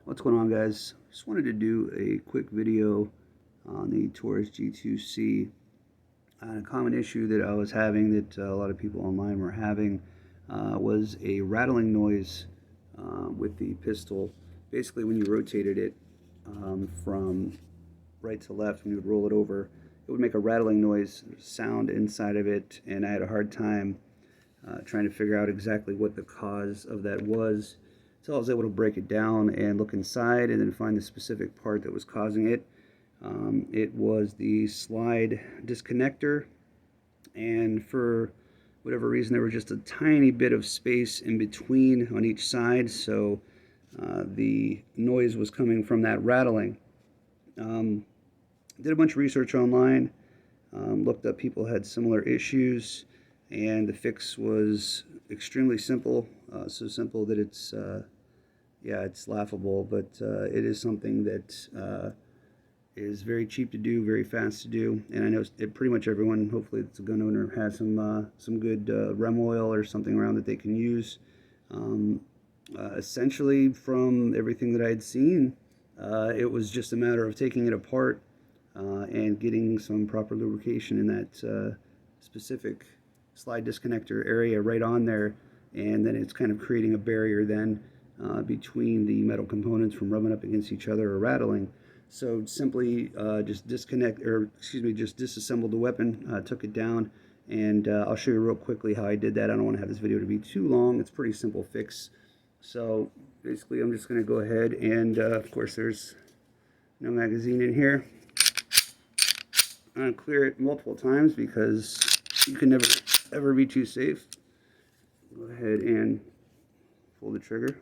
What's going on, guys? Just wanted to do a quick video on the Taurus G2C. A common issue that I was having, that a lot of people online were having, was a rattling noise with the pistol. Basically, when you rotated it from right to left, when you would roll it over, it would make a rattling noise, sound inside of it, and I had a hard time trying to figure out exactly what the cause of that was. So I was able to break it down and look inside and then find the specific part that was causing it. It was the slide disconnector, and for whatever reason there was just a tiny bit of space in between on each side, so the noise was coming from that rattling. Did a bunch of research online, looked up people had similar issues, and the fix was extremely simple, so simple that it's it's laughable, but it is something that is very cheap to do, very fast to do, and I know pretty much everyone, hopefully it's a gun owner, has some good rem oil or something around that they can use. Essentially, from everything that I had seen, it was just a matter of taking it apart and getting some proper lubrication in that specific slide disconnector area right on there, and then it's kind of creating a barrier then between the metal components from rubbing up against each other or rattling. So simply just disassembled the weapon, took it down, and I'll show you real quickly how I did that. I don't want to have this video to be too long. It's a pretty simple fix. So basically I'm just going to go ahead and of course there's no magazine in here. I'm going to clear it multiple times because you can never ever be too safe. Go ahead and pull the trigger.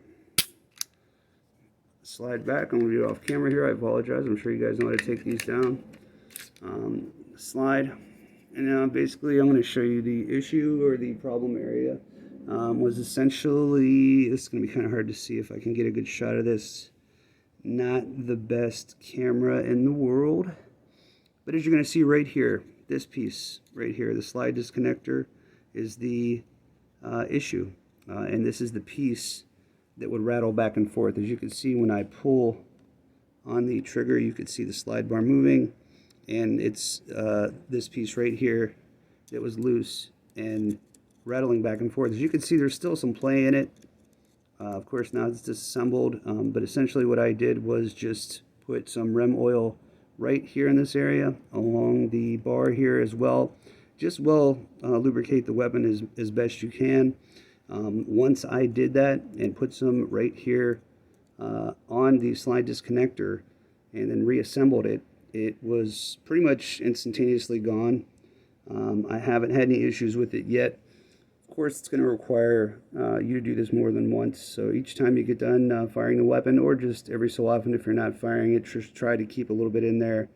Slide back. I'm going to do it off camera here. I apologize. I'm sure you guys know how to take these down. Slide. And now basically I'm going to show you the issue or the problem area. Was essentially, this is going to be kind of hard to see if I can get a good shot of this. Not the best camera in the world. But as you're going to see right here, this piece right here, the slide disconnector, is the issue. And this is the piece that would rattle back and forth. As you can see, when I pull on the trigger, you can see the slide bar moving, and it's this piece right here that was loose and rattling back and forth. As you can see, there's still some play in it. Of course, now it's disassembled, but essentially what I did was just put some rem oil right here in this area, along the bar here as well. Just lubricate the weapon as best you can. Once I did that and put some right here on the slide disconnector and then reassembled it, it was pretty much instantaneously gone. I haven't had any issues with it yet. Of course, it's going to require you to do this more than once. So each time you get done firing the weapon, or just every so often if you're not firing it, just try to keep a little bit in there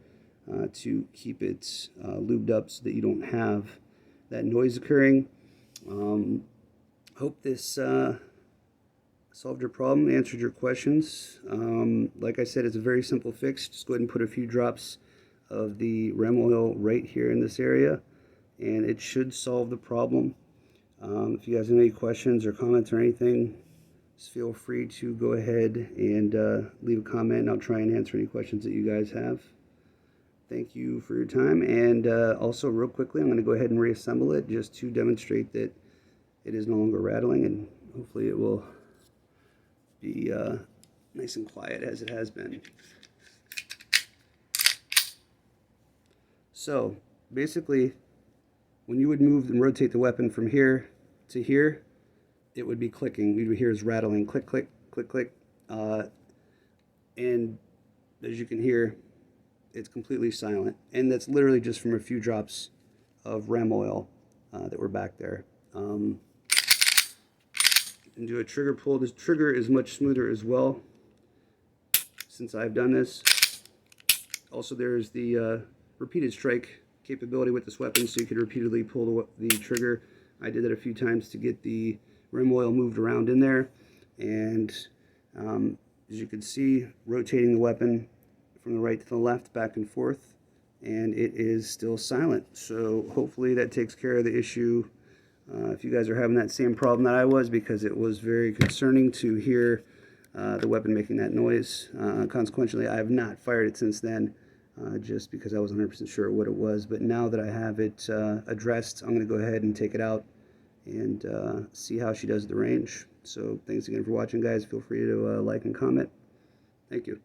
to keep it lubed up so that you don't have that noise occurring. Hope this solved your problem, answered your questions. Like I said, it's a very simple fix. Just go ahead and put a few drops of the rem oil right here in this area, and it should solve the problem. If you guys have any questions or comments or anything, just feel free to go ahead and leave a comment, and I'll try and answer any questions that you guys have. Thank you for your time, and also real quickly, I'm going to go ahead and reassemble it just to demonstrate that it is no longer rattling, and hopefully it will be nice and quiet as it has been. So basically, when you would move and rotate the weapon from here to here, it would be clicking. You would hear is rattling, click, click, click, click. And as you can hear, it's completely silent. And that's literally just from a few drops of rem oil that were back there. And do a trigger pull. This trigger is much smoother as well since I've done this. Also, there's the repeated strike capability with this weapon, so you could repeatedly pull the trigger. I did that a few times to get the rem oil moved around in there, and as you can see, rotating the weapon from the right to the left, back and forth, and it is still silent. So hopefully that takes care of the issue. If you guys are having that same problem that I was, because it was very concerning to hear the weapon making that noise. Consequently, I have not fired it since then, just because I wasn't 100% sure what it was. But now that I have it addressed, I'm going to go ahead and take it out and see how she does at the range. So thanks again for watching, guys. Feel free to like and comment. Thank you.